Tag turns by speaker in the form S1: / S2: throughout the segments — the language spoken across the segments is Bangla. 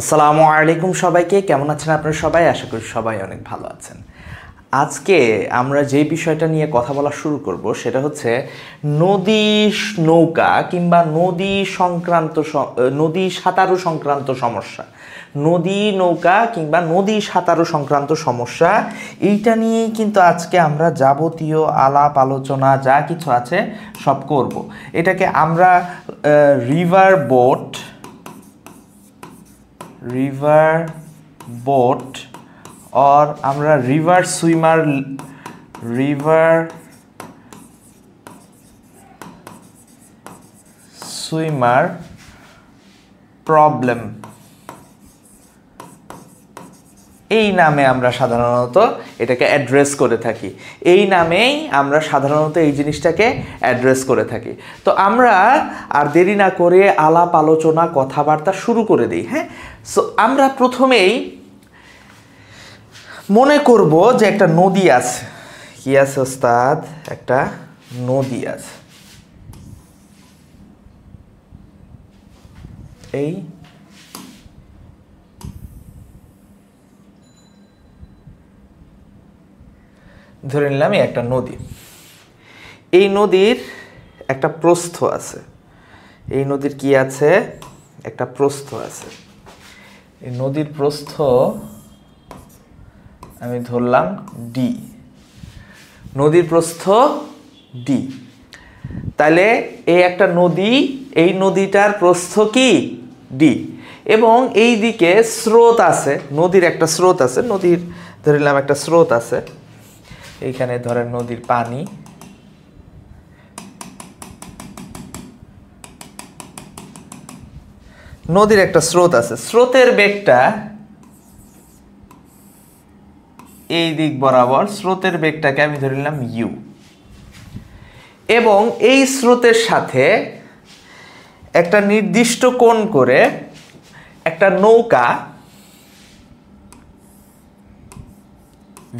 S1: আসসালামু আলাইকুম সবাইকে, কেমন আছেন আপনারা সবাই? আশা করি সবাই অনেক ভালো আছেন। আজকে আমরা যে বিষয়টা নিয়ে কথা বলা শুরু করব সেটা হচ্ছে নদী নৌকা কিংবা নদী সাঁতারু সংক্রান্ত সমস্যা। নদী নৌকা কিংবা নদী সাঁতারু সংক্রান্ত সমস্যা, এইটা নিয়েই কিন্তু আজকে আমরা যাবতীয় আলাপ আলোচনা যা কিছু আছে সব করব। এটাকে আমরা রিভার বোট और আমরা রিভার সুইমার প্রবলেম, এই নামে আমরা সাধারণত এটাকে অ্যাড্রেস করে থাকি। এই নামেই আমরা সাধারণত এই জিনিসটাকে অ্যাড্রেস করে থাকি। তো আমরা আর দেরি না করে আলাপ আলোচনা কথাবার্তা শুরু করে দিই। হ্যাঁ, সো আমরা প্রথমেই মনে করব যে একটা নদী আছে। কি আছে ওস্তাদ? একটা নদী আছে। এই ধরে নিলাম একটা নদী। এই নদীর একটা প্রস্থ আছে। এই নদীর কি আছে? একটা প্রস্থ আছে। এই নদীর প্রস্থ আমি ধরলাম ডি। নদীর প্রস্থ ডি। তাহলে এই একটা নদী, এই নদীটার প্রস্থ কি? ডি। এবং এই দিকে স্রোত আছে, নদীর একটা স্রোত আছে। নদীর ধরে নিলাম একটা স্রোত আছে। এইখানে ধরেন নদীর পানি, নদীর একটা স্রোত আছে। স্রোতের বেগটা এই দিক বরাবর, স্রোতের বেগটাকে আমি ধরে নিলাম ইউ। এবং এই স্রোতের সাথে একটা নির্দিষ্ট কোণ করে একটা নৌকা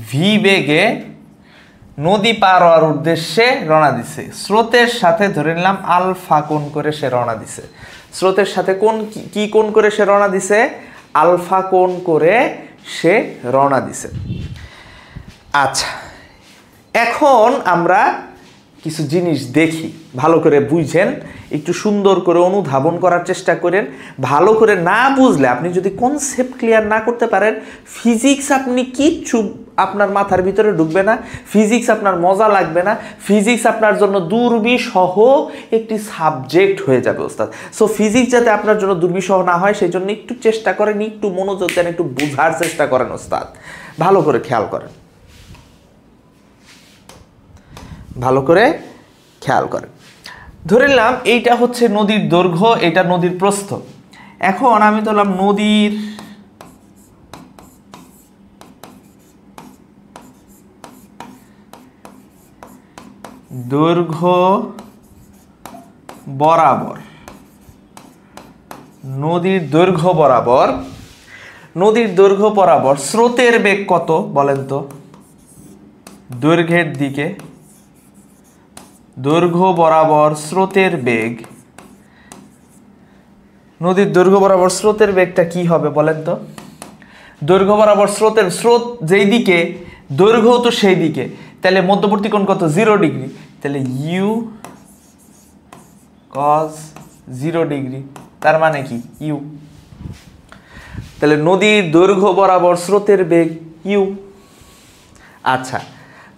S1: ভি বেগে নদী পার হওয়ার উদ্দেশ্যে রওনা দিছে। স্রোতের সাথে ধরে নিলাম আলফা কোণ করে সে রওনা দিছে। স্রোতের সাথে কি কোণ করে সে রওনা দিছে? আলফা কোণ করে সে রওনা দিছে। আচ্ছা, এখন আমরা কিছু জিনিস দেখি, ভালো করে বুঝেন, একটু সুন্দর করে অনুধাবন করার চেষ্টা করেন। ভালো করে না বুঝলে, আপনি যদি কনসেপ্ট ক্লিয়ার না করতে পারেন, ফিজিক্স আপনি কিচ্ছু আপনার মাথার ভিতরে ঢুকবে না, ফিজিক্স আপনার মজা লাগবে না, ফিজিক্স আপনার জন্য দুর্বিষহ একটি সাবজেক্ট হয়ে যাবে ওস্তাদ। সো ফিজিক্স যাতে আপনার জন্য দুর্বিষহ না হয় সেই জন্য একটু চেষ্টা করেন, একটু মনোযোগ দেন, একটু বোঝার চেষ্টা করেন ওস্তাদ। ভালো করে খেয়াল করেন, ভালো করে খেয়াল করেন। ধরে নিলাম এইটা হচ্ছে নদীর দৈর্ঘ্য, এটা নদীর প্রস্থ। এখন আমি ধরলাম নদীর দৈর্ঘ্য বরাবর, নদীর দৈর্ঘ্য বরাবর, নদীর দৈর্ঘ্য বরাবর স্রোতের বেগ কত বলেন তো? দৈর্ঘ্যের দিকে দৈর্ঘ্য বরাবর স্রোতের বেগ, নদীর দৈর্ঘ্য বরাবর স্রোতের বেগটা কি হবে বলেন তো? দৈর্ঘ্য বরাবর স্রোত যেই দিকে, দৈর্ঘ্য তো সেই দিকে, তাহলে মধ্যবর্তী কোণ কত? 0 ডিগ্রি। তাহলে ইউ কজ 0 ডিগ্রি, তার মানে কি? ইউ। তাহলে নদীর দৈর্ঘ্য বরাবর স্রোতের বেগ ইউ। আচ্ছা,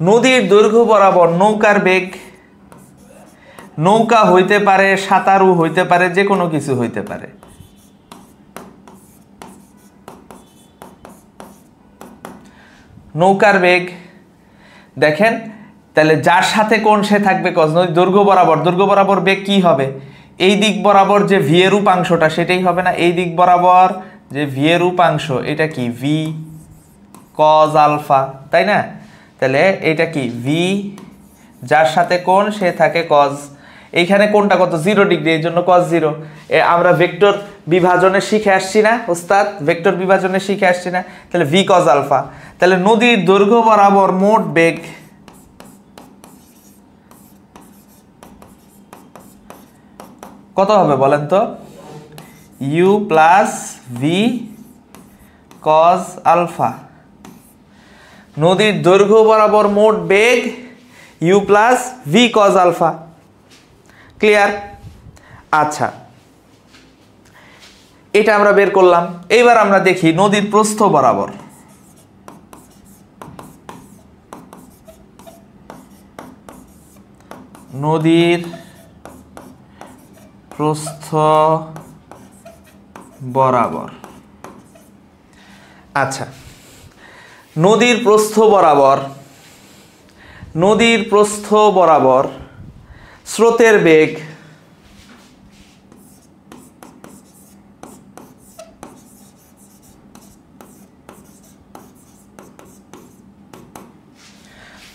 S1: নদীর দৈর্ঘ্য বরাবর নৌকার বেগ, নৌকা হইতে পারে, সাঁতারু হইতে পারে, যে কোনো কিছু হইতে পারে। নৌকার বেগ দেখেন, তাহলে যার সাথে কোণ সে থাকবে কজ। নদীর দৈর্ঘ্য বরাবর বেগ কি হবে? এই দিক বরাবর যে ভি এর উপাংশটা সেটাই হবে না? এই দিক বরাবর যে ভি এর উপাংশ, এটা কি? ভি কজ আলফা, তাই না? তাহলে এটা কি? ভি, যার সাথে কোণ সে থাকে কজ। এইখানে কোণটা কত? 0 ডিগ্রি, এই জন্য কজ 0। আমরা ভেক্টর বিভাজনে শিখে আসছি না ওস্তাদ? ভেক্টর বিভাজনে শিখে আসছি না? তাহলে ভি কজ আলফা। তাহলে নদীর দৈর্ঘ্য বরাবর মোট বেগ কত হবে বলেন তো? U plus V cos alpha. নদীর দৈর্ঘ্য বরাবর মোট বেগ U plus V cos alpha. Clear? আচ্ছা, এটা আমরা বের করলাম। এইবার আমরা দেখি নদীর প্রস্থ বরাবর। নদীর প্রস্থ বরাবর। আচ্ছা, নদীর প্রস্থ বরাবর, নদীর প্রস্থ বরাবর স্রোতের বেগ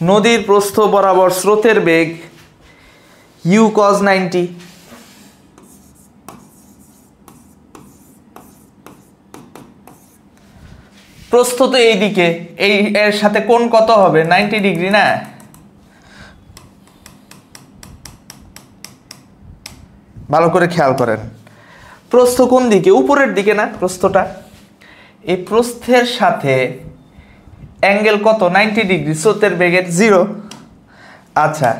S1: নদীর প্রস্থ বরাবর স্রোতের বেগ ইউ কজ 90। প্রস্থ তো এইদিকে, এই এর সাথে কোণ কত হবে? 90 ডিগ্রি না? ভালো করে খেয়াল করেন, প্রস্থ কোন দিকে? উপরের দিকে না প্রস্থটা? এই প্রস্থের সাথে অ্যাঙ্গেল কত? 90 ডিগ্রি, স্রোতের বেগের 0। আচ্ছা,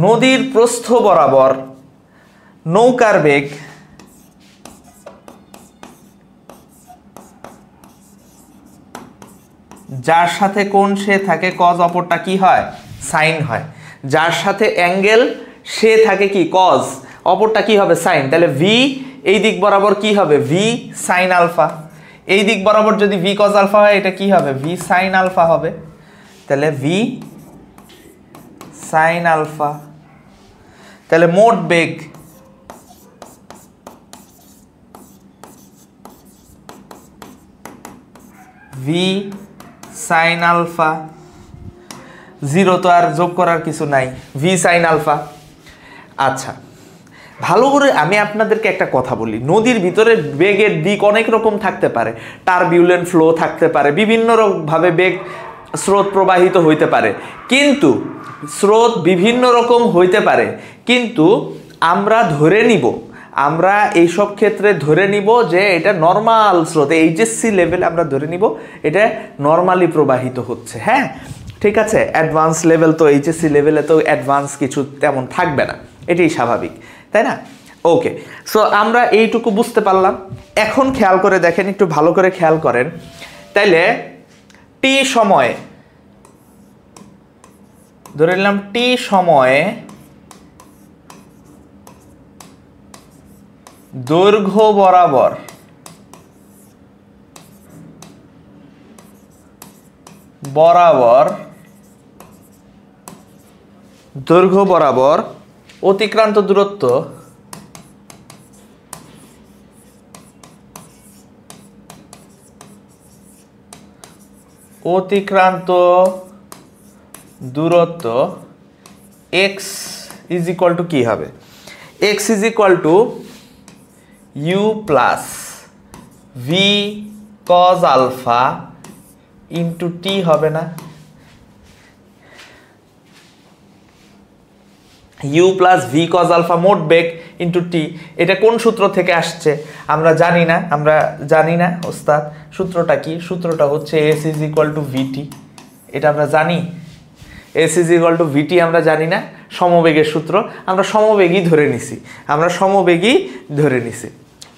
S1: নদীর প্রস্থ বরাবর নৌকার বেগ যার সাথে কোণ সে থাকে কজ, অপরটা কি হয়? সাইন হয়। যার সাথে অ্যাঙ্গেল সে থাকে কি? কজ, অপরটা কি হবে? সাইন। তাহলে ভি এই দিক বরাবর কি হবে? V sine alpha. এই দিক বরাবর যদি ভি কজ আলফা হয়, এটা কি হবে? ভি সাইন আলফা হবে। তাহলে ভি সাইন আলফা। তাহলে মোট বেগ ভি সাইন আলফা, 0 তো আর যোগ করার কিছু নাই, ভি সাইন আলফা। আচ্ছা, ভালো করে আমি আপনাদেরকে একটা কথা বলি, নদীর ভিতরে বেগের দিক অনেক রকম থাকতে পারে। টারবিউলেন্ট ফ্লো থাকতে পারে, বিভিন্ন ভাবে বেগ স্রোত প্রবাহিত হইতে পারে, কিন্তু স্রোত বিভিন্ন রকম হইতে পারে, কিন্তু আমরা ধরে নিব, আমরা এইসব ক্ষেত্রে ধরে নিব যে এটা নর্মাল স্রোত, এইচএসসি লেভেলে আমরা ধরে নিব এটা নর্মালি প্রবাহিত হচ্ছে। হ্যাঁ, ঠিক আছে। অ্যাডভান্স লেভেল তো, এইচএসসি লেভেলে তো অ্যাডভান্স কিছু তেমন থাকবে না, এটাই স্বাভাবিক, তাই না? ওকে, সো আমরা এইটুকু বুঝতে পারলাম। এখন খেয়াল করে দেখেন, একটু ভালো করে খেয়াল করেন। তাইলে টি সময়ে, ধরে নিলাম টি সময়ে দৈর্ঘ্য বরাবর দৈর্ঘ্য বরাবর অতিক্রান্ত দূরত্ব x ইজ ইকুয়াল টু কি হবে? x is equal to U plus V cos alpha into T হবে না? U plus V cos alpha মোট বেগ ইন্টু টি। এটা কোন সূত্র থেকে আসছে আমরা জানি না ওস্তাদ। সূত্রটা কি? সূত্রটা হচ্ছে এস ইজ ইকুয়াল টু ভিটি। এটা আমরা জানি, এস ইজ ইকুয়াল টু ভিটি আমরা জানি না, সমবেগের সূত্র। আমরা সমবেগই ধরে নিছি,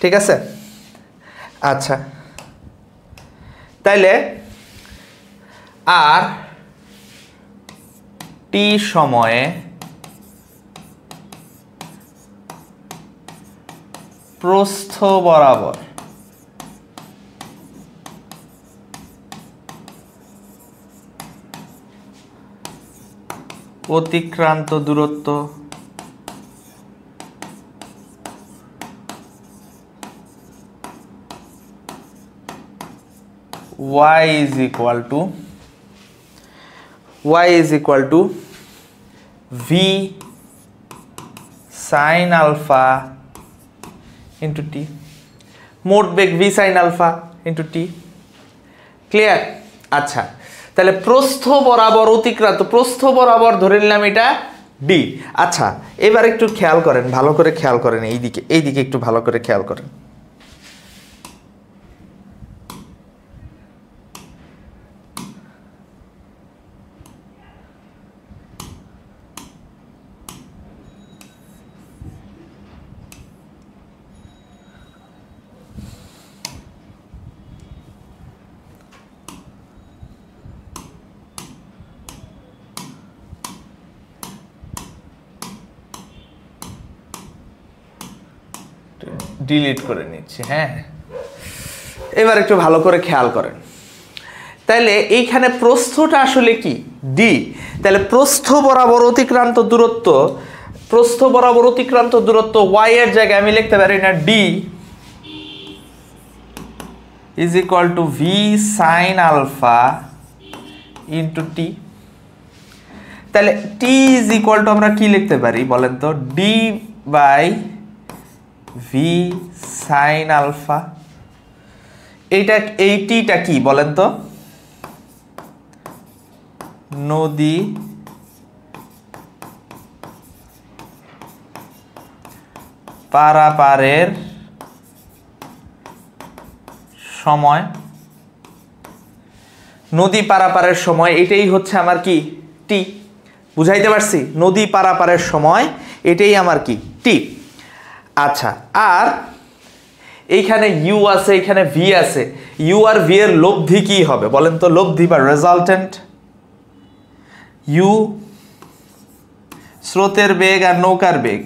S1: ঠিক আছে? আচ্ছা, তাইলে আর টি সময়ে প্রস্থ বরাবর অতিক্রান্ত দূরত্ব y is equal to v sin alpha into t, মোট বেগ v sin alpha into t। Clear? আচ্ছা, তাহলে প্রস্থ বরাবর অতিক্রান্ত, প্রস্থ বরাবর ধরে নিলাম এটা d। আচ্ছা, এবার একটু খেয়াল করেন, ভালো করে খেয়াল করেন, এইদিকে একটু ভালো করে খেয়াল করেন। ডিলিট করে নিচ্ছি। হ্যাঁ, এবার একটু ভালো করে খেয়াল করেন। তাহলে এইখানে প্রস্থটা আসলে কি? ডি। তাহলে প্রস্থ বরাবর অতিক্রান্ত দূরত্ব ওয়াই এর জায়গায় আমি লিখতে পারি না D is equal to V sine alpha into T. তাহলে টি ইজ ইকুয়াল টু আমরা কি লিখতে পারি বলেন তো? D by V sine alpha. এই টিটা কি বলেন তো? নদী পারাপারের সময়, নদী পারাপারের সময় এটাই হচ্ছে আমার কি? টি। বুঝাইতে পারছি? নদী পারাপারের সময় এটাই আমার কি? টি। আচ্ছা, আর এইখানে ইউ আছে, এখানে ভি আছে। ইউ আর ভি এর লব্ধি কি হবে বলেন তো? লব্ধি বা রেজাল্টেন্ট। ইউ স্রোতের বেগ আর নৌকার বেগ,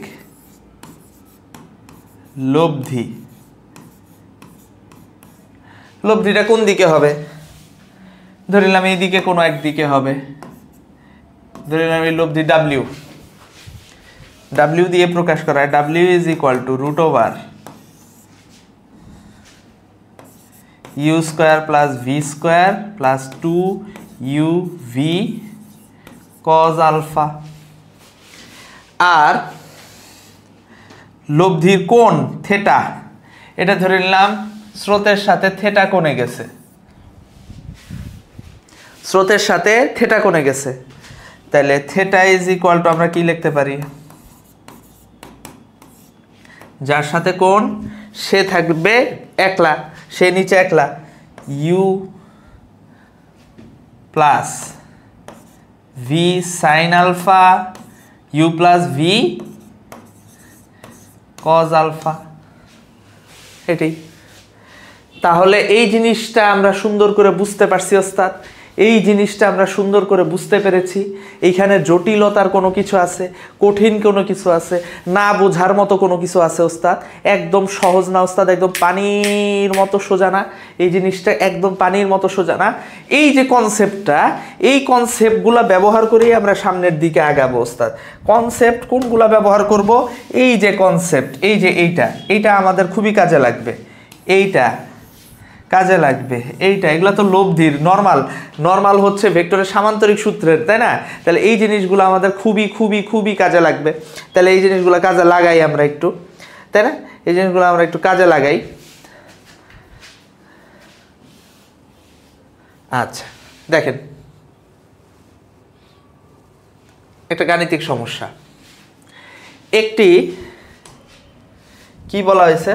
S1: লব্ধিটা কোন দিকে হবে? ধরিলাম এই দিকে, কোনো একদিকে হবে। ধরিলাম এই লব্ধি ডাব্লিউ, ডাব্লিউ দিয়ে প্রকাশ করা হয়। W is equal to root over U square plus V square plus 2uv cos alpha. আর লব্ধির কোণ থেটা, এটা ধরে নিলাম স্রোতের সাথে থেটা কোণে গেছে, স্রোতের সাথে থেটা কোণে গেছে। তাহলে থেটা ইজ ইকুয়াল টু আমরা কি লিখতে পারি? যার সাথে কোণ সে থাকবে একলা, সে নিচে একলা, U plus V sine alpha U plus V cos alpha. এটাই। তাহলে এই জিনিসটা আমরা সুন্দর করে বুঝতে পারছি ওস্তাদ, এই জিনিসটা আমরা সুন্দর করে বুঝতে পেরেছি। এইখানে জটিলতার কোনো কিছু আছে, কঠিন কোনো কিছু আছে, না বোঝার মতো কোনো কিছু আছে ওস্তাদ? একদম সহজ না ওস্তাদ, একদম পানির মতো সোজা না এই জিনিসটা, একদম পানির মতো সোজা না। এই যে কনসেপ্টটা, এই কনসেপ্টগুলো ব্যবহার করেই আমরা সামনের দিকে আগাবো ওস্তাদ। কনসেপ্ট কোনগুলো ব্যবহার করব? এই যে কনসেপ্ট, এই যে এইটা আমাদের খুবই কাজে লাগবে, এইটা কাজে লাগবে, এইটা। এগুলো তো লব্ধির নর্মাল হচ্ছে ভেক্টরের সামান্তরিক সূত্রের, তাই না? তাহলে এই জিনিসগুলো আমাদের খুবই খুবই খুবই কাজে লাগবে। তাহলে এই জিনিসগুলো কাজে লাগাই আমরা একটু, তাই না? এই জিনিসগুলো আমরা একটু কাজে লাগাই। আচ্ছা, দেখেন একটা গাণিতিক সমস্যা। একটি কি বলা হয়েছে?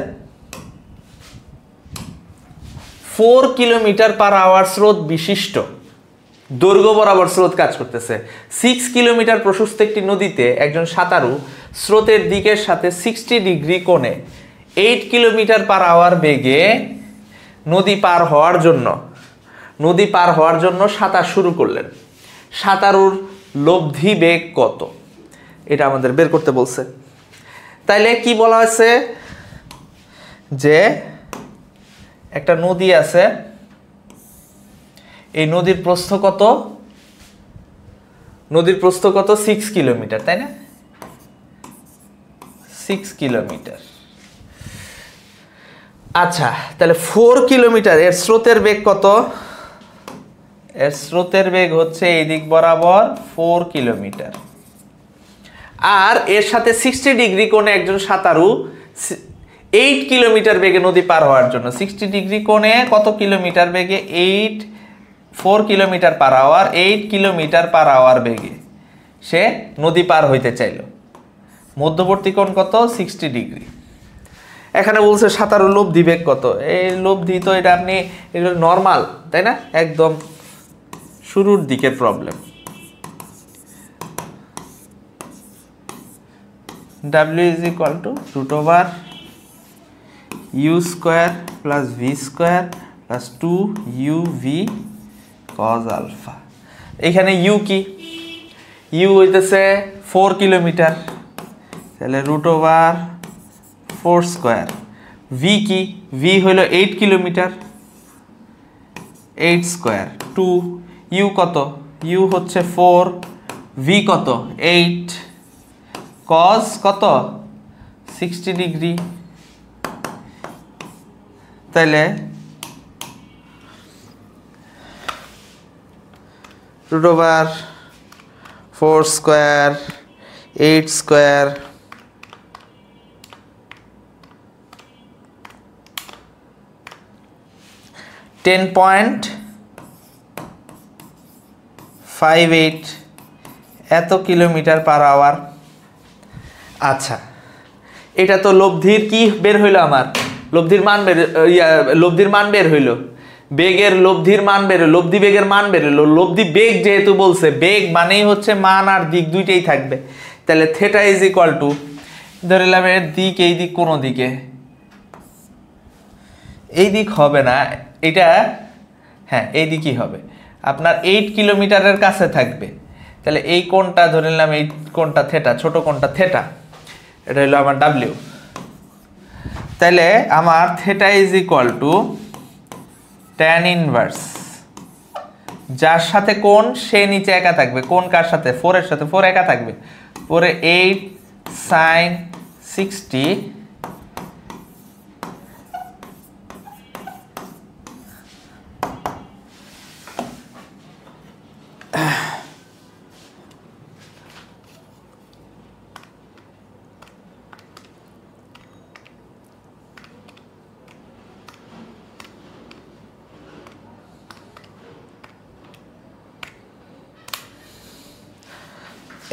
S1: 4 কিলোমিটার পার আওয়ার স্রোত বিশিষ্ট দৈর্ঘ্য বরাবর স্রোত কাজ করতেছে। 6 কিলোমিটার প্রশস্ত একটি নদীতে একজন সাঁতারু স্রোতের দিকের সাথে 60 ডিগ্রি কোণে 8 কিলোমিটার পার আওয়ার বেগে নদী পার হওয়ার জন্য সাঁতার শুরু করলেন। সাঁতারুর লব্ধি বেগ কত? এটা আমাদের বের করতে বলছে। তাইলে কি বলা হয়েছে? যে একটা নদী আছে, এই নদীর প্রস্থ কত? নদীর প্রস্থ কত? 6 কিলোমিটার, তাই না? 6 কিলোমিটার। আচ্ছা, তাহলে 4 কিলোমিটার, এর স্রোতের বেগ কত? এর স্রোতের বেগ হচ্ছে এই দিক বরাবর 4 কিলোমিটার। আর এর সাথে 60 ডিগ্রি কোণে একজন সাঁতারু 8 কিলোমিটার বেগে নদী পার হওয়ার জন্য, 60 ডিগ্রি কোণে কত কিলোমিটার বেগে? 4 kilometre per hour, 8 kilometre per hour বেগে সে নদী পার হইতে চাইল। মধ্যবর্তী কোণ কত? 60 ডিগ্রি। এখানে বলছে সাঁতারু লব্ধি বেগ কত? এই লব্ধি তো এটা আপনি এগুলো নর্মাল, তাই না? একদম শুরুর দিকের problem. W is equal to root over u square plus v square plus 2uv cos alpha। এখানে u কি? u হইতেছে 4 কিলোমিটার, তাহলে root over 4 স্কোয়ার ভি কি? ভি হইল 8 কিলোমিটার, 8 স্কোয়ার। 2 ইউ কত? ইউ হচ্ছে 4, ভি কত? 8, কজ কত? 60 ডিগ্রি। তাইলে √4 স্কোয়ার 8 স্কোয়ার 10.58 এত কিলোমিটার পার আওয়ার। আচ্ছা, এটা তো লব্ধির কি বের হইলো? আমার লব্ধির মান বের, লব্ধির মান বের হইলো, বেগের লব্ধির মান বের হইলো, লব্ধি বেগের মান বের হইলো। লব্ধি বেগ যেহেতু বলছে, বেগ মানেই হচ্ছে মান আর দিক দুইটাই থাকবে। তাহলে থিটা ইজ ইকুয়াল টু, ধরে নিলাম এর দিক এই দিক, কোন দিকে এই দিক হবে না, এটা হ্যাঁ এই দিকই হবে, আপনার 8 কিলোমিটারের কাছে থাকবে। তাহলে এই কোণটা ধরে নিলাম, এই কোণটা থিটা, ছোট কোণটা থিটা, এটা হলো আমার ডাব্লিউ। তাহলে আমার theta is equal two tan inverse, যার সাথে কোণ সে নিচে একা থাকবে। কোণ কার সাথে? 4 এর সাথে, 4 একা থাকবে। পরে 8 sin 60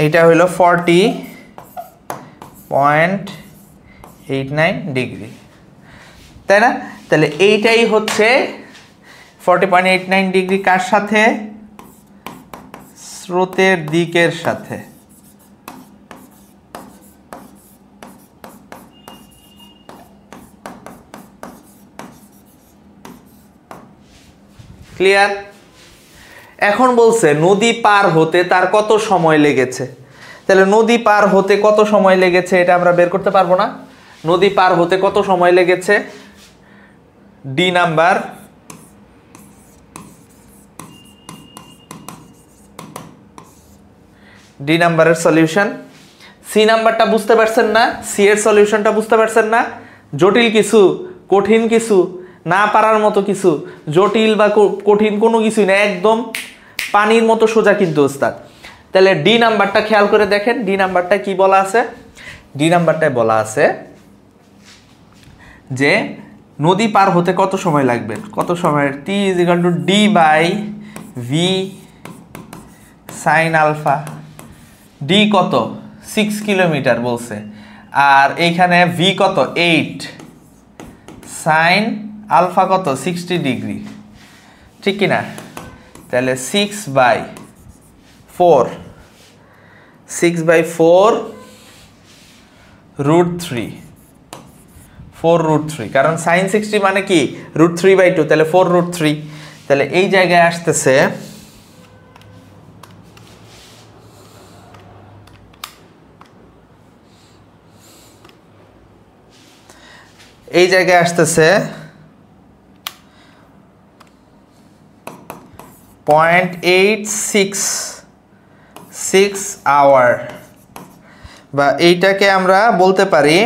S1: এটা হইল 40.89 ডিগ্রি, তাই না? তাহলে এইটাই হচ্ছে 40.89 ডিগ্রি কার সাথে? স্রোতের দিকের সাথে। ক্লিয়ার? এখন বলছে নদী পার হতে তার কত সময় লেগেছে। তাহলে নদী পার হতে কত সময় লেগেছে এটা আমরা বের করতে পারবো না? নদী পার হতে কত সময় লেগেছে? ডি নাম্বার, ডি নাম্বারের সলিউশন। সি নাম্বারটা বুঝতে পারছেন না? সি এর সলিউশনটা বুঝতে পারছেন না? জটিল কিছু, কঠিন কিছু, না পারার মতো কিছু, জটিল বা কঠিন কোনো কিছুই না, একদম পানির মতো সোজা কিন্তু ওস্তাদ। তাহলে ডি নাম্বারটা খেয়াল করে দেখেন, ডি নাম্বারটা কি বলা আছে? ডি নাম্বারটায় বলা আছে যে নদী পার হতে কত সময় লাগবে, কত সময়, T is equal to D by V sine alpha. D কত? 6 কিলোমিটার বলছে, আর এইখানে ভি কত? 8, সাইন আলফা কত? 60 ডিগ্রি, ঠিক কিনা? তাহলে 6/4, 6/4 √3, 4√3, কারণ সাইন 60 মানে কি? √3/2, তাহলে 4√3। তাহলে এই জায়গায় আসতেছে এই জায়গায় আসতেছে 0.866 আওয়ার, বা এইটাকে আমরা বলতে পারি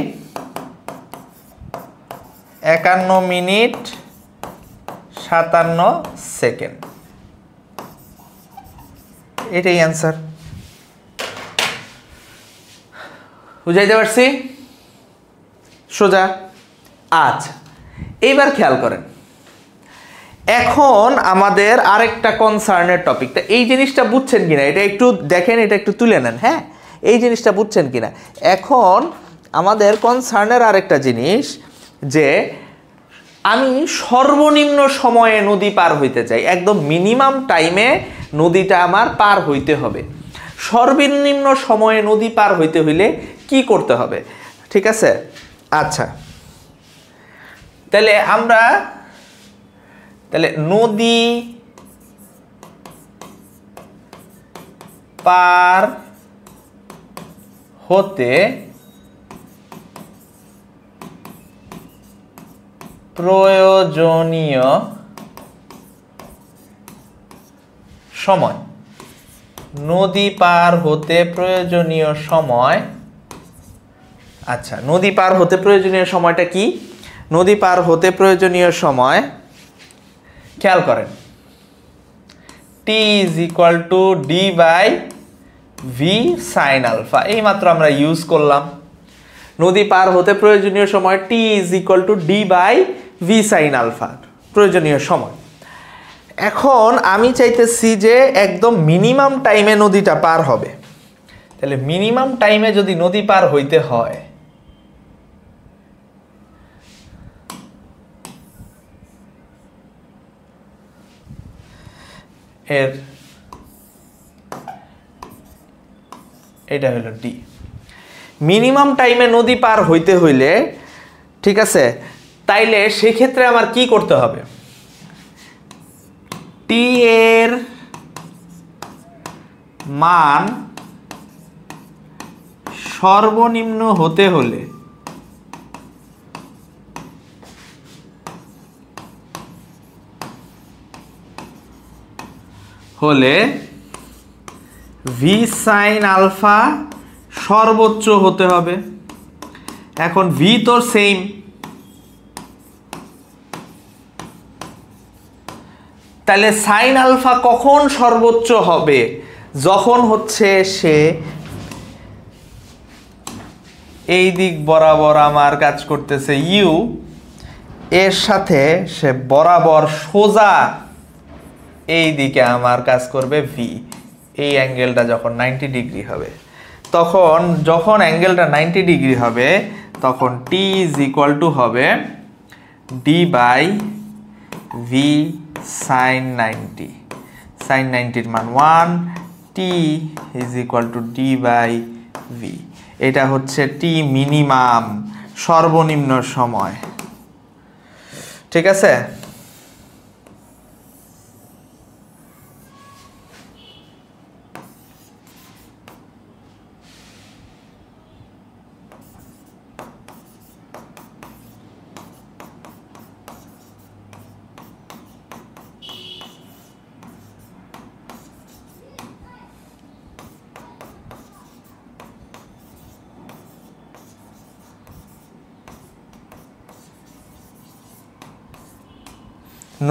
S1: 51 মিনিট 57 সেকেন্ড। এটাই অ্যান্সার। বুঝাইতে পারছি? সোজা। আচ্ছা, এইবার খেয়াল করেন, এখন আমাদের আরেকটা কনসার্নের টপিক। তা এই জিনিসটা বুঝছেন কিনা এটা একটু দেখেন, এটা একটু তুলে নেন। হ্যাঁ, এই জিনিসটা বুঝছেন কিনা? এখন আমাদের কনসার্নের আরেকটা জিনিস, যে আমি সর্বনিম্ন সময়ে নদী পার হইতে চাই, একদম মিনিমাম টাইমে নদীটা আমার পার হইতে হবে। সর্বনিম্ন সময়ে নদী পার হইতে হইলে কি করতে হবে? ঠিক আছে, আচ্ছা, তাহলে আমরা নদী পার হতে প্রয়োজনীয় সময়, নদী পার হতে প্রয়োজনীয় সময়। আচ্ছা, নদী পার হতে প্রয়োজনীয় সময়টা কি? নদী পার হতে প্রয়োজনীয় সময় খেয়াল করেন, t is equal to D by V sine alpha. এই মাত্র আমরা ইউজ করলাম। নদী পার হতে প্রয়োজনীয় সময় t is equal to D by V sine alpha, প্রয়োজনীয় সময়। এখন আমি চাইতেছি যে একদম মিনিমাম টাইমে নদীটা পার হবে। তাহলে মিনিমাম টাইমে যদি নদী পার হইতে হয়, এর এটা হলো ডি। মিনিমাম টাইমে নদী পার হইতে হইলে, ঠিক আছে, তাইলে সেক্ষেত্রে আমার কি করতে হবে? টি এর মান সর্বনিম্ন হতে হলে ভি সাইন আলফা সর্বোচ্চ হতে হবে। এখন ভি তো সেম, তাহলে সাইন আলফা কখন সর্বোচ্চ হবে? যখন হচ্ছে সে এই দিক বরাবর আমার কাজ করতেছে ইউ, এর সাথে সে বরাবর সোজা এই দিকে আমার কাজ করবে ভি। এই অ্যাঙ্গেলটা যখন 90 ডিগ্রি হবে, তখন যখন অ্যাঙ্গেলটা 90 ডিগ্রি হবে, তখন টি ইজ ইকুয়াল টু হবে D by V sine 90। Sine 90-র মান 1, T is equal to D by V. এটা হচ্ছে টি মিনিমাম, সর্বনিম্ন সময়। ঠিক আছে?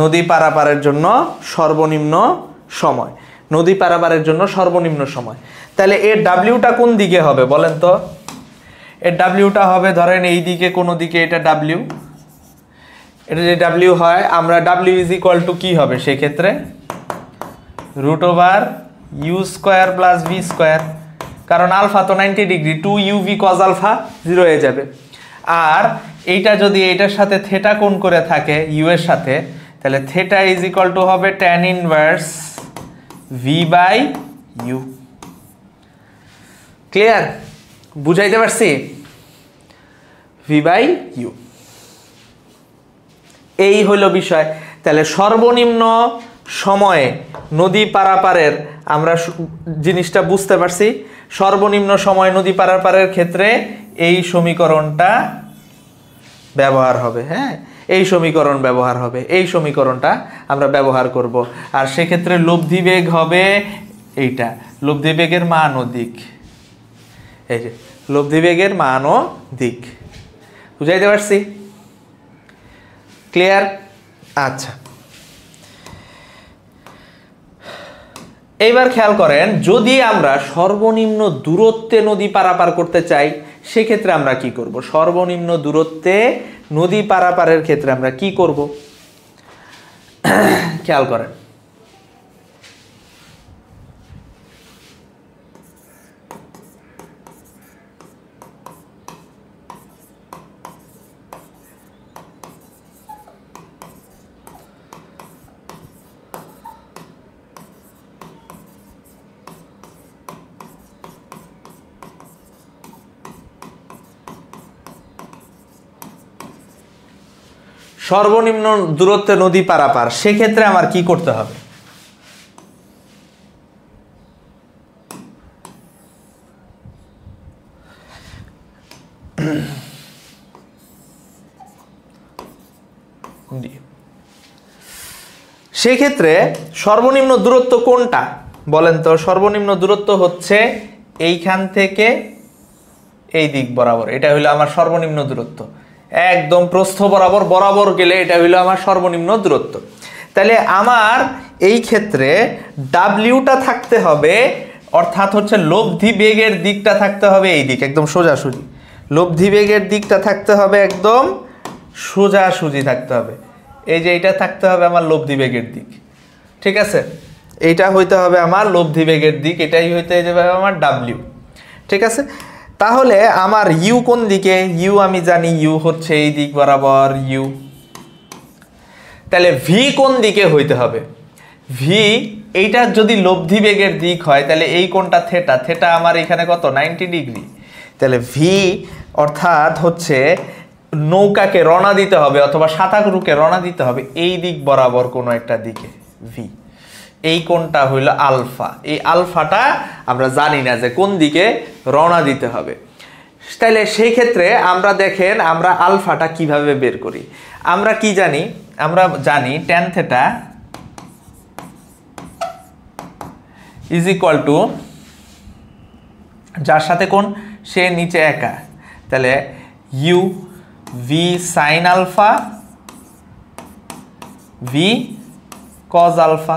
S1: নদী পারাপারের জন্য সর্বনিম্ন সময়, নদী পারাপারের জন্য সর্বনিম্ন সময়। তাহলে এর ডাব্লিউটা কোন দিকে হবে বলেন তো? এর ডাব্লিউটা হবে ধরেন এই দিকে, কোনো দিকে এটা ডাব্লিউ। এটা যে ডাব্লিউ হয়, আমরা ডাব্লিউ ইজ ইকুয়াল টু কি হবে সেক্ষেত্রে? Root over U square plus V square. কারণ আলফা তো 90 ডিগ্রি, 2 ইউভি কজ আলফা 0 হয়ে যাবে। আর এইটা যদি এইটার সাথে থেটা কোণ করে থাকে ইউ এর সাথে, তাহলে থেটা ইজ ইকুয়াল টু হবে tan inverse V by U. Clear? বুঝাইতে পারছি? ভি বাই ইউ, এই হলো বিষয়। তাহলে সর্বনিম্ন সময়ে নদী পারাপারের আমরা জিনিসটা বুঝতে পারছি। সর্বনিম্ন সময় নদী পারাপারের ক্ষেত্রে এই সমীকরণটা ব্যবহার হবে। হ্যাঁ, এই সমীকরণ ব্যবহার হবে, এই সমীকরণটা আমরা ব্যবহার করব। আর সেক্ষেত্রে লব্ধি বেগ হবে এইটা, লব্ধি বেগের মান ও দিক। এই যে লব্ধি বেগের মান ও দিক, বুঝাইতে পারছি? ক্লিয়ার? আচ্ছা, এইবার খেয়াল করেন, যদি আমরা সর্বনিম্ন দূরত্বে নদী পারাপার করতে চাই সেক্ষেত্রে আমরা কি করব? সর্বনিম্ন দূরত্বে নদী পারাপারের ক্ষেত্রে আমরা কি করব খেয়াল করেন। সর্বনিম্ন দূরত্বে নদী পারাপার, সেক্ষেত্রে আমার কি করতে হবে? ডি। সেই ক্ষেত্রে সর্বনিম্ন দূরত্ব কোনটা বলেন তো? সর্বনিম্ন দূরত্ব হচ্ছে এইখান থেকে এই দিক বরাবর, এটা হইলো আমার সর্বনিম্ন দূরত্ব। একদম প্রস্থ বরাবর বরাবর গেলে এটা হইলো আমার সর্বনিম্ন দূরত্ব। তাহলে আমার এই ক্ষেত্রে ডাব্লিউটা থাকতে হবে, অর্থাৎ হচ্ছে লব্ধি বেগের দিকটা থাকতে হবে এই দিক, একদম সোজাসুজি। লব্ধি বেগের দিকটা থাকতে হবে একদম সোজাসুজি থাকতে হবে। এই যে এইটা থাকতে হবে আমার লব্ধি বেগের দিক, ঠিক আছে? এইটা হইতে হবে আমার লব্ধি বেগের দিক, এটাই হইতে যাবে আমার ডাব্লিউ, ঠিক আছে? তাহলে আমার ইউ কোন দিকে? ইউ আমি জানি ইউ হচ্ছে এই দিক বরাবর ইউ। তাহলে ভি কোন দিকে হইতে হবে? ভি এইটা যদি লব্ধি বেগের দিক হয় তাহলে এই কোণটা থেটা, থেটা আমার এখানে কত? 90 ডিগ্রি। তাহলে ভি অর্থাৎ হচ্ছে নৌকাকে রওনা দিতে হবে অথবা সাঁতারুকে রওনা দিতে হবে এই দিক বরাবর কোনো একটা দিকে ভি। এই কোণটা হইল আলফা। এই আলফাটা আমরা জানি না যে কোন দিকে রওনা দিতে হবে। তাহলে সেই ক্ষেত্রে আমরা দেখেন আমরা আলফাটা কিভাবে বের করি। আমরা কি জানি? আমরা জানি tan theta is equal to, যার সাথে কোন সে নিচে একা, তাহলে U V sine alpha V cos alpha,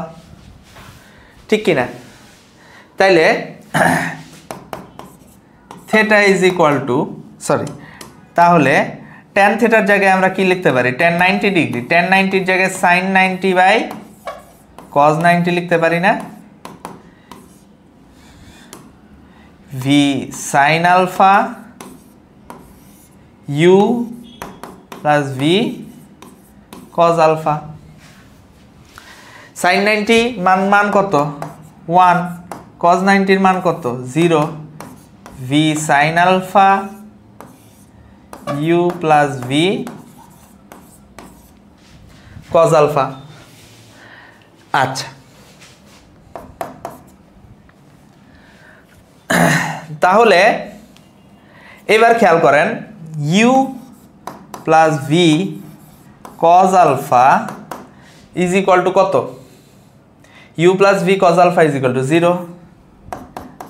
S1: ঠিক কিনা? তাইলে theta is equal to, sorry, তাহলে ট্যান থেটার জায়গায় আমরা কি লিখতে পারি? ট্যান 90 ডিগ্রি, ট্যান 90-র জায়গায় সাইন 90 বাই কজ 90 লিখতে পারি না? V sine alpha U plus V cos alpha. Sine 90 মান কত? 1, কজ 90-র মান কত? 0। V sine alpha U plus V cos alpha. আচ্ছা, তাহলে এবার খেয়াল করেন U plus V cos alpha is equal to কত? U plus V cos alpha is equal to 0।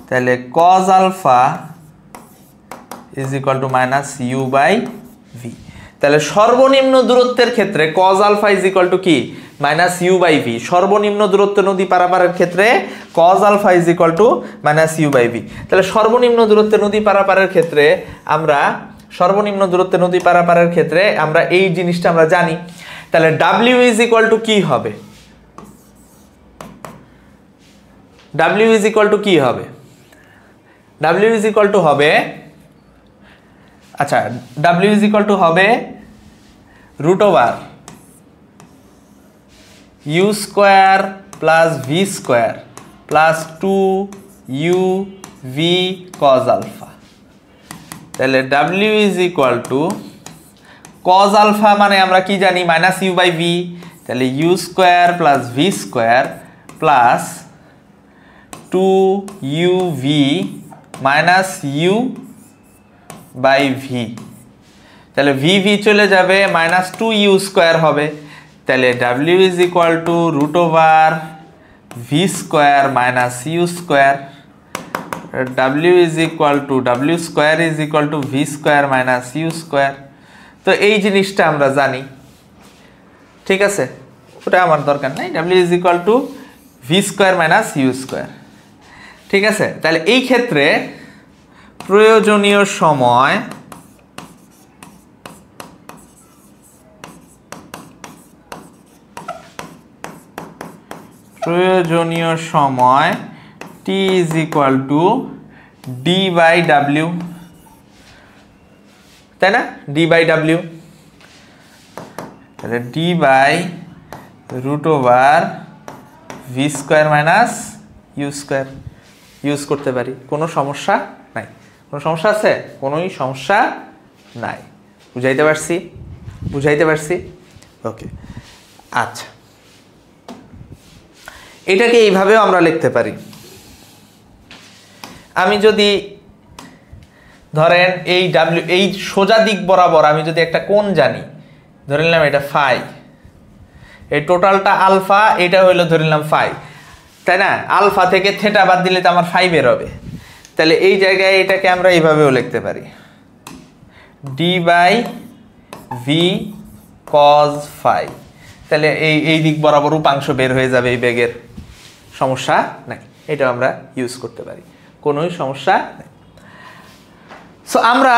S1: তাহলে cos alpha is equal to minus U by V. তাহলে সর্বনিম্ন দূরত্বের ক্ষেত্রে cos alpha is equal to কি? Minus U by V. সর্বনিম্ন দূরত্ব নদী পারাপারের ক্ষেত্রে cos alpha is equal to minus U by V. তাহলে সর্বনিম্ন দূরত্বে নদী পারাপারের ক্ষেত্রে আমরা এই জিনিসটা আমরা জানি। তাহলে ডাব্লিউ ইজ ইকুয়াল টু কি হবে? ডাব্লিউ ইজ ইকুয়াল টু কি হবে? ডাব্লিউ ইজ ইকুয়াল টু হবে, আচ্ছা, ডাব্লিউ ইজ ইকুয়াল টু হবে root over U square plus V square plus 2 U V cos alpha. তাহলে W is equal to cos alpha মানে আমরা কি জানি? Minus U by V. তাহলে U square plus V square plus 2 U V minus U by V. তাহলে ভি ভি চলে যাবে, মাইনাস 2 ইউ স্কোয়ার হবে। তাহলে W is equal to root over V square minus U square. W is equal to W square is equal to V square minus U square. তো এই জিনিসটা আমরা জানি, ঠিক আছে? ওটা আমার দরকার নাই। W is equal to V square minus U square, ঠিক আছে? তাহলে এই ক্ষেত্রে প্রয়োজনীয় সময় T is equal to D by W, তাই না? D by W. তাহলে D by root over V square minus U square use করতে পারি, কোনো সমস্যা নাই। কোনো সমস্যা আছে? কোনোই সমস্যা নাই। বুঝাইতে পারছি? ওকে, আচ্ছা, এটাকে এইভাবেও আমরা লিখতে পারি। আমি যদি ধরেন এই সোজা দিক বরাবর আমি যদি একটা কোণ জানি, ধরে নিলাম এটা ফাই, এই টোটালটা আলফা, এটা হইলো ধরে নিলাম ফাই, তাই না? আলফা থেকে থেটা বাদ দিলে তো আমার ফাই বের হবে। তাহলে এই জায়গায় এটাকে আমরা এইভাবেও লিখতে পারি, D by V cos phi. তাহলে এই দিক বরাবর উপাংশ বের হয়ে যাবে, এই বেগের সমস্যা নাই, এটা আমরা ইউজ করতে পারি, কোনোই সমস্যা নেই। সো আমরা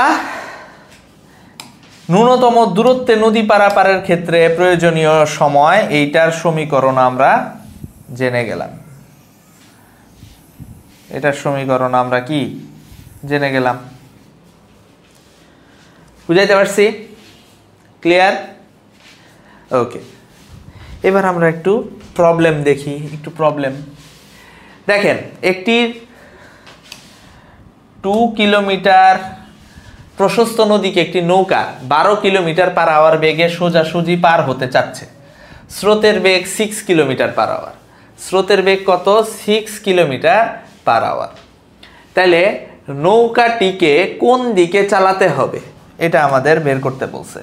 S1: ন্যূনতম দূরত্বে নদী পারাপারের ক্ষেত্রে প্রয়োজনীয় সময় এইটার সমীকরণ আমরা জেনে গেলাম। এটার সমীকরণ আমরা কি জেনে গেলাম? বুঝাইতে পারছি? ক্লিয়ার? ওকে, এবার আমরা একটু প্রবলেম দেখি। একটু প্রবলেম দেখেন, একটি 2 কিলোমিটার প্রশস্ত নদীকে একটি নৌকা 12 কিলোমিটার পার আওয়ার বেগে সোজাসুজি পার হতে চাচ্ছে। স্রোতের বেগ 6 কিলোমিটার পার আওয়ার। স্রোতের বেগ কত? 6 কিলোমিটার পার আওয়ার। তাহলে নৌকাটিকে কোন দিকে চালাতে হবে এটা আমাদের বের করতে বলছে।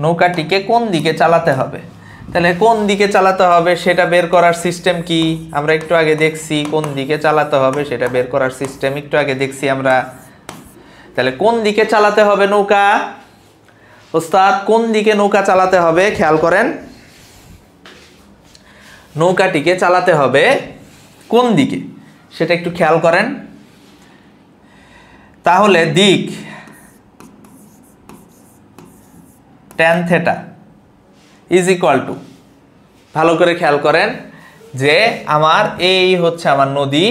S1: নৌকাটিকে কোন দিকে চালাতে হবে, তাহলে কোন দিকে চালাতে হবে সেটা বের করার সিস্টেম কি আমরা একটু আগে দেখছি। কোন দিকে চালাতে হবে সেটা বের করার সিস্টেম একটু আগে দেখছি আমরা। তাহলে কোন দিকে চালাতে হবে নৌকা? ওস্তাদ কোন দিকে নৌকা চালাতে হবে? খেয়াল করেন, নৌকাটিকে চালাতে হবে কোন দিকে সেটা একটু খেয়াল করেন। তাহলে দিক tan θ ইজ ইকুয়াল টু, ভালো করে খেয়াল করেন যে আমার এই হচ্ছে আমার নদী,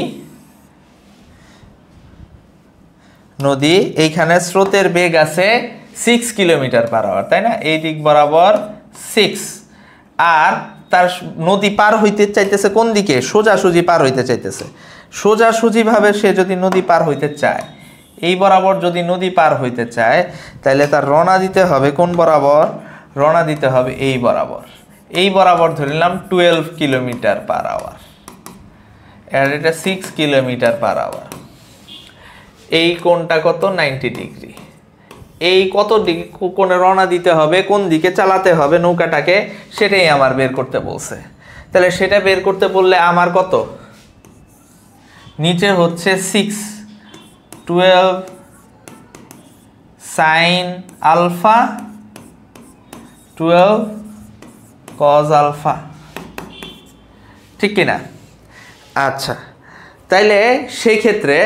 S1: এইখানে স্রোতের বেগ আছে 6 কিলোমিটার পার আওয়ার, তাই না? এই দিক বরাবর 6, আর তার নদী পার হইতে চাইতেছে কোন দিকে? সোজাসুজি পার হইতে চাইতেছে। সোজাসুজি ভাবে সে যদি নদী পার হইতে চায়, এই বরাবর যদি নদী পার হইতে চায়, তাহলে তার রওনা দিতে হবে কোন বরাবর? রওনা দিতে হবে এই বরাবর। এই বরাবর ধরে নিলাম 12 কিলোমিটার পার আওয়ার, আর এটা 6 কিলোমিটার পার আওয়ার। এই কোণটা কত? 90 ডিগ্রি। এই কত ডিগ্রি কোণে রওনা দিতে হবে, কোন দিকে চালাতে হবে নৌকাটাকে, সেটাই আমার বের করতে বলছে। তাহলে সেটা বের করতে বললে আমার কত? নিচে হচ্ছে 6, 12 সাইন আলফা 12 কজ আলফা, ঠিক কিনা? আচ্ছা, তাইলে সেই ক্ষেত্রে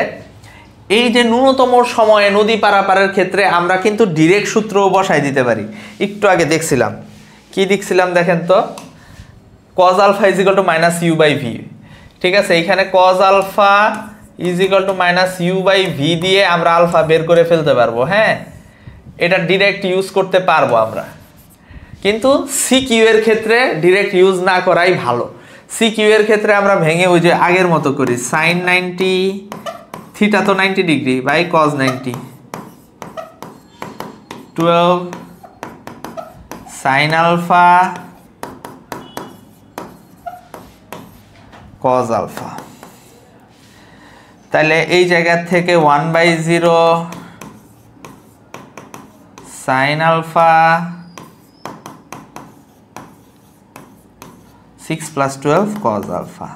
S1: এই যে ন্যূনতম সময়ে নদী পারাপারের ক্ষেত্রে আমরা কিন্তু ডিরেক্ট সূত্রও বসাই দিতে পারি। একটু আগে দেখছিলাম, কি দেখছিলাম দেখেন তো, cos alpha is equal to minus U by V. ঠিক আছে, এইখানে cos alpha is equal to minus U by V দিয়ে আমরা আলফা বের করে ফেলতে পারবো। হ্যাঁ, এটা ডিরেক্ট ইউজ করতে পারবো আমরা, কিন্তু সিকিউ এর ক্ষেত্রে ডিরেক্ট ইউজ না করাই ভালো। সিকিউ এর ক্ষেত্রে আমরা ভেঙে ওই যে আগের মতো করি, সাইন 90 থিটা তো 90 degree by cos 90, 12 sine alpha cos alpha. তাহলে এই জায়গা থেকে 1/0 sine alpha 6 plus 12 cos alpha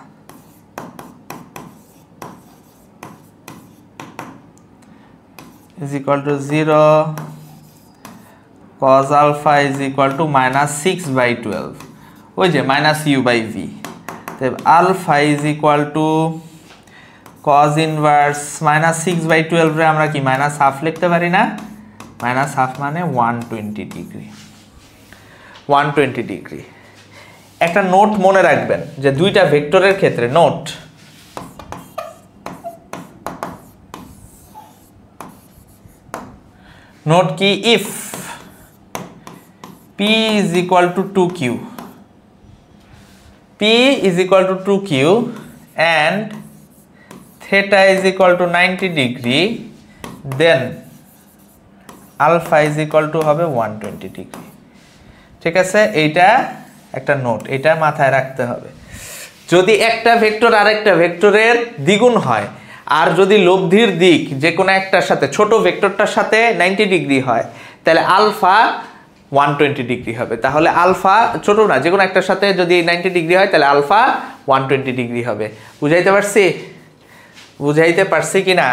S1: is equal to 0, cos alpha is equal to minus 6/12, ওই যে minus u by v। তাই alpha is equal to cos inverse minus 6/12 রে আমরা কি minus half লিখতে পারি না? minus half মানে 120 ডিগ্রি, 120 ডিগ্রি। একটা নোট মনে রাখবেন যে দুইটা ভেক্টরের ক্ষেত্রে নোট কি, if p is equal to 2q, p is equal to 2q and theta is equal to 90 degree, then alpha is equal to হবে 120 ডিগ্রি। ঠিক আছে, এইটা একটা নোট, এটা মাথায় রাখতে হবে। যদি একটা ভেক্টর আরেকটা ভেক্টরের দ্বিগুণ হয়, আর যদি লব্ধির দিক যে কোনো একটার সাথে ছোট ভেক্টরটার সাথে 90 ডিগ্রি হয়, তাহলে আলফা 120 ডিগ্রি হবে। তাহলে আলফা ছোট না, যে কোনো একটার সাথে যদি 90 ডিগ্রি হয় তাহলে আলফা 120 ডিগ্রি হবে। বুঝাইতে পারছি? বুঝাইতে পারছি কিনা?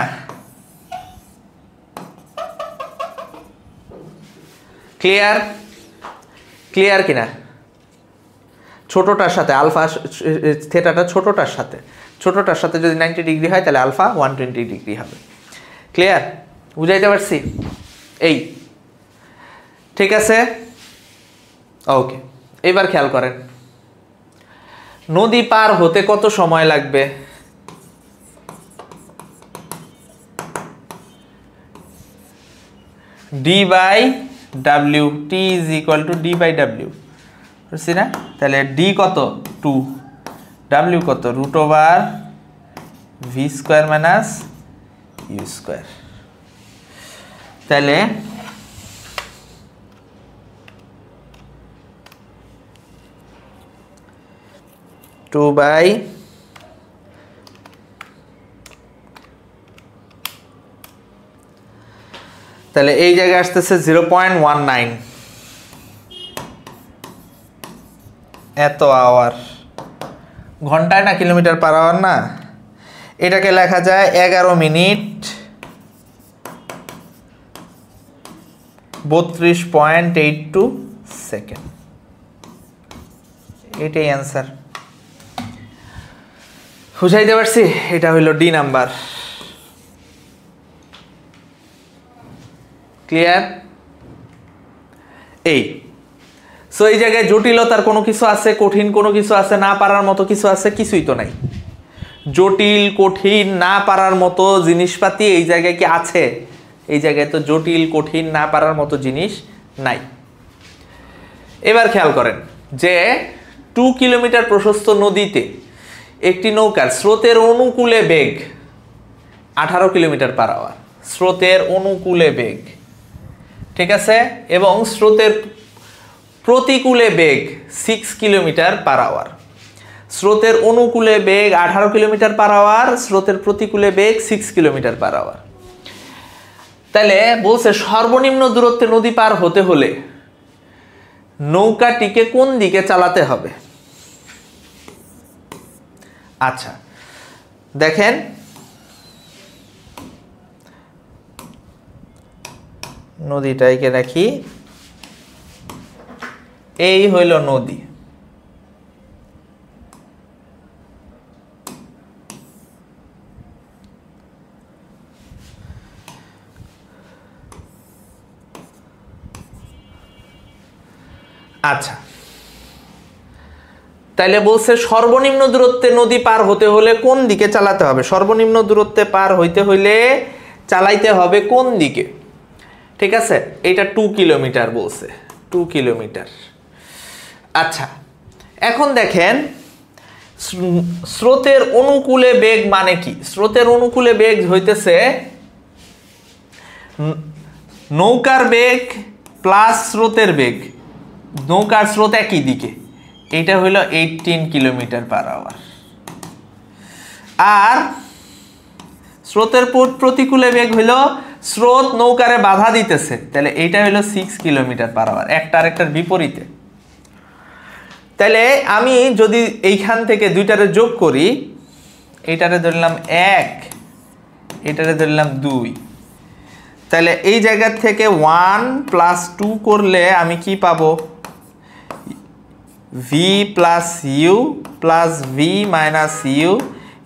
S1: ক্লিয়ার? ক্লিয়ার কিনা? ছোটটার সাথে আলফা থেটাটা ছোটটার সাথে যদি 90 ডিগ্রি হয় তাহলে আলফা 120 ডিগ্রি হবে। ক্লিয়ার? বুঝাইতে পারছি? এই ঠিক আছে, ওকে। এবার খেয়াল করেন, নদী পার হতে কত সময় লাগবে? D by W, T is equal to D by W, বুঝছি না? তাহলে ডি কত? 2, ডাব্লিউ কত? Root over V square minus U square. তাহলে টু বাই তাহলে এই জায়গায় আসতেছে 0.19 এত আওয়ার। ঘন্টায় না কিলোমিটার পার আওয়ার না? এটাকে লেখা যায় 11 মিনিট 32.82 সেকেন্ড। এটাই অ্যান্সার। বুঝাইতে পারছি? এটা হইল ডি নাম্বার। ক্লিয়ার? এই সো এই জায়গায় জটিলতার কোনো কিছু আছে, কঠিন কোনো কিছু আছে, না পারার মতো কিছু আছে? কিছুই তো নাই। জটিল কঠিন না পারার মতো জিনিসপাতি এই জায়গায় কি আছে? এই জায়গায় তো জটিল কঠিন না পারার মতো জিনিস নাই। এবার খেয়াল করেন যে 2 কিলোমিটার প্রশস্ত নদীতে একটি নৌকার স্রোতের অনুকূলে বেগ 18 কিলোমিটার পার আওয়ার। স্রোতের অনুকূলে বেগ, ঠিক আছে, এবং স্রোতের প্রতিকূলে বেগ 6 কিলোমিটার পার আওয়ার। স্রোতের অনুকূলে বেগ 18 কিলোমিটার পার আওয়ার, স্রোতের প্রতিকূলে বেগ 6 কিলোমিটার পার আওয়ার। তাহলে বলছে সর্বনিম্ন দূরত্বে নদী পার হতে হলে নৌকাটিকে কোন দিকে চালাতে হবে? আচ্ছা দেখেন, নদীটাকে রাখি, এই হইল নদী। আচ্ছা তাইলে বলছে সর্বনিম্ন দূরত্বে নদী পার হতে হলে কোন দিকে চালাতে হবে? সর্বনিম্ন দূরত্বে পার হইতে হইলে চালাইতে হবে কোন দিকে? ঠিক আছে, এটা 2 কিলোমিটার বলছে, 2 কিলোমিটার। আচ্ছা এখন দেখেন স্রোতের অনুকূলে বেগ মানে কি? স্রোতের অনুকূলে বেগ হইতেছে নৌকার বেগ প্লাস স্রোতের বেগ। নৌকার স্রোত একই দিকে, এটা হইল 18 কিলোমিটার পার আওয়ার। আর স্রোতের প্রতিকূলে বেগ হইল স্রোত নৌকারে বাধা দিতেছে, তাহলে এইটা হইল 6 কিলোমিটার পার আওয়ার, একটা আরেকটার বিপরীতে। তাহলে আমি যদি এইখান থেকে দুইটারে যোগ করি, এইটারে ধরলাম 1, এটারে ধরলাম 2, তাহলে এই জায়গা থেকে 1 + 2 করলে আমি কি পাবো? v + u + v - u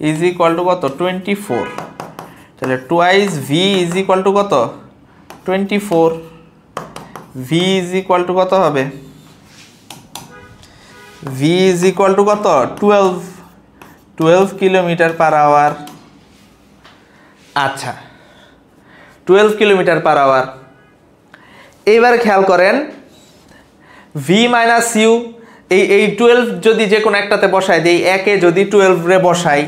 S1: is equal to কত? 24। তাহলে twice v is equal to কত? 24। v ইজ ইকুয়াল টু কত হবে? v ইজ ইকুয়াল টু কত? 12 কিলোমিটার পার আওয়ার। আচ্ছা 12 কিলোমিটার পার আওয়ার। এইবার খেয়াল করেন v - u, এই 12 যদি যে কোনো একটাতে বসাই দিই, 1 এ যদি 12 রে বসাই,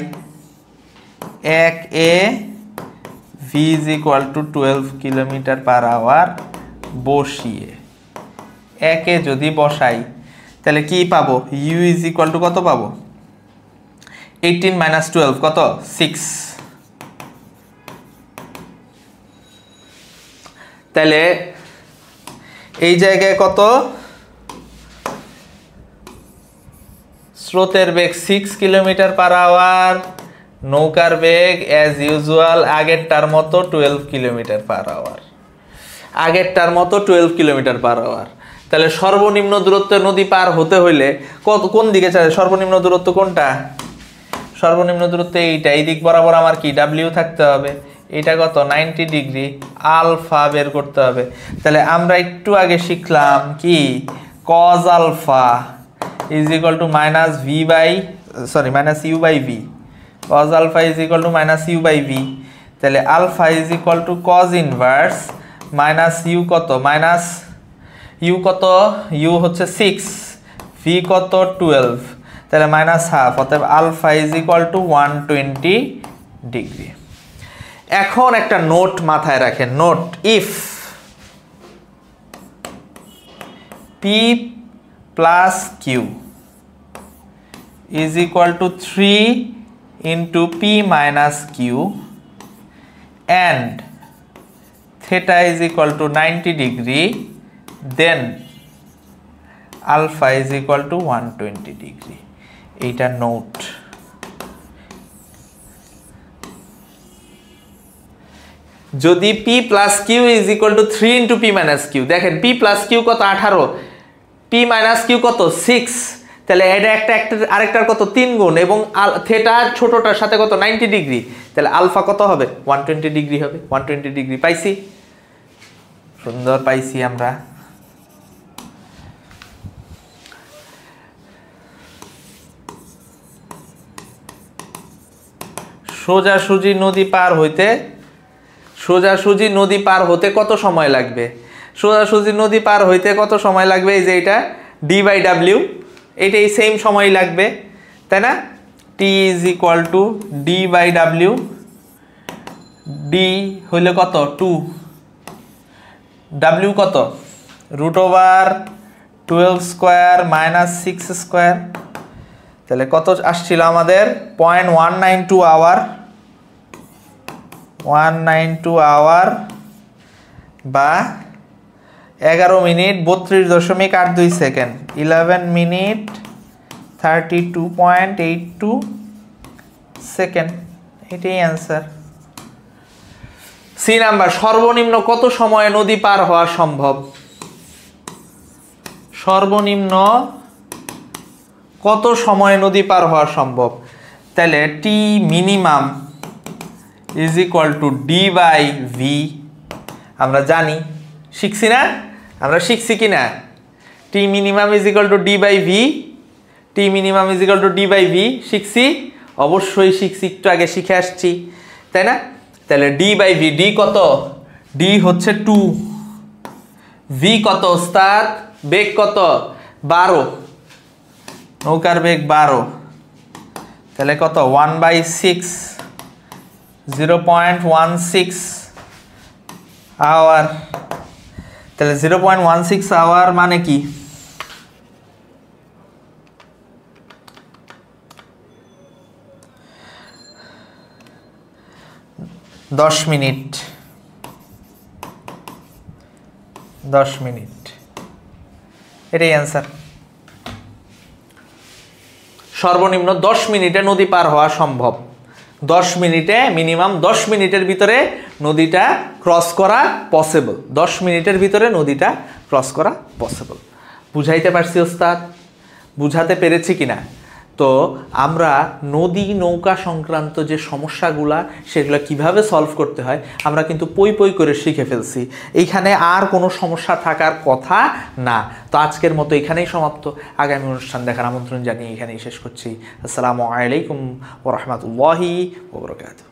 S1: 1 এ v is equal to 12 kilometre per hour বসিয়ে 1 এ যদি বসাই, তাহলে কি পাবো? u ইজ ইকুয়াল টু কত পাবো? 18 - 12 কত? 6। তাহলে এই জায়গায় কত, স্রোতের বেগ 6 কিলোমিটার পার আওয়ার, নৌকার বেগ অ্যাজ ইউজুয়াল আগেরটার মতো 12 কিলোমিটার পার আওয়ার, আগেরটার মতো 12 কিলোমিটার পার আওয়ার। তাহলে সর্বনিম্ন দূরত্ব নদী পার হতে হইলে কোন দিকে চাই, সর্বনিম্ন দূরত্ব কোনটা, সর্বনিম্ন দূরত্ব এইটা, এই দিক বরাবর আমার কি ডাব্লিউ থাকতে হবে, এটা কত 90 ডিগ্রি, আলফা বের করতে হবে। তাহলে আমরা একটু আগে শিখলাম কি cos alpha is equal to minus U by V, cos alpha is equal to minus U by V. তাহলে alpha is equal to cos inverse minus U কত, মাইনাস ইউ কত, ইউ হচ্ছে 6, ভি কত 12, তাহলে মাইনাস হাফ, অতএব alpha is equal to 120 degree. এখন একটা নোট মাথায় রাখেন, note, if P plus Q is equal to 3 into P minus Q and theta is equal to 90 degree, then alpha is equal to 120 degree. এইটা নোট। যদি p plus q is equal to 3 into p minus q, দেখেন p plus q কত 18, p minus q কত 6, তাহলে এটা একটা আরেকটার কত 3 গুণ, এবং থিটা ছোটটার সাথে কত 90 ডিগ্রি, তাহলে আলফা কত হবে 120 ডিগ্রি হবে। 120 ডিগ্রি পাইছি, সুন্দর পাইছি আমরা। সোজাসুজি নদী পার হইতে কত সময় লাগবে, সোজাসুজি নদী পার হইতে কত সময় লাগবে, এই যে এটা ডি বাই ডাব্লিউ, এটাই সেম সময় লাগবে, তাই না। T is equal to D by W, D হইলে কত 2, ডাব্লিউ কত √12 স্কোয়ার মাইনাস 6 স্কোয়ার, তাহলে কত আসছিল আমাদের 0.192 আওয়ার, 192 আওয়ার বা 11 মিনিট 32.82 সেকেন্ড, 11 মিনিট 32.82 সেকেন্ড, এটাই অ্যান্সার। সি নাম্বার, সর্বনিম্ন কত সময়ে নদী পার হওয়া সম্ভব, সর্বনিম্ন কত সময়ে নদী পার হওয়া সম্ভব, তাহলে T minimum is equal to D by V, আমরা জানি, শিখছি না, আমরা শিখছি কি না, T minimum is equal to D by V, T minimum is equal to D by V, শিখছি, অবশ্যই শিখছি, একটু আগে শিখে আসছি, তাই না। তাহলে ডি বাই ভি, ডি কত, ডি হচ্ছে 2, ভি কত ওস্তাদ, বেগ কত 12, নৌকার বেগ 12, তাহলে কত 1/6, 0.16 আওয়ার, তাহলে 0.16 আওয়ার মানে কি, দশ মিনিট, এটাই অ্যান্সার। সর্বনিম্ন 10 মিনিটে নদী পার হওয়া সম্ভব, 10 মিনিটে, মিনিমাম 10 মিনিটের ভিতরে নদীটা ক্রস করা পসিবল, 10 মিনিটের ভিতরে নদীটা ক্রস করা পসিবল। বুঝাইতে পারছি ওস্তাদ, বুঝাতে পেরেছি কিনা। তো আমরা নদী নৌকা সংক্রান্ত যে সমস্যাগুলা সেগুলো কিভাবে সলভ করতে হয় আমরা কিন্তু পই পই করে শিখে ফেলছি, এইখানে আর কোনো সমস্যা থাকার কথা না। তো আজকের মতো এখানেই সমাপ্ত, আগামী অনুষ্ঠান দেখার আমন্ত্রণ জানিয়ে এখানেই শেষ করছি। আসসালামু আলাইকুম ওয়া রাহমাতুল্লাহি ওয়া বারাকাতুহু।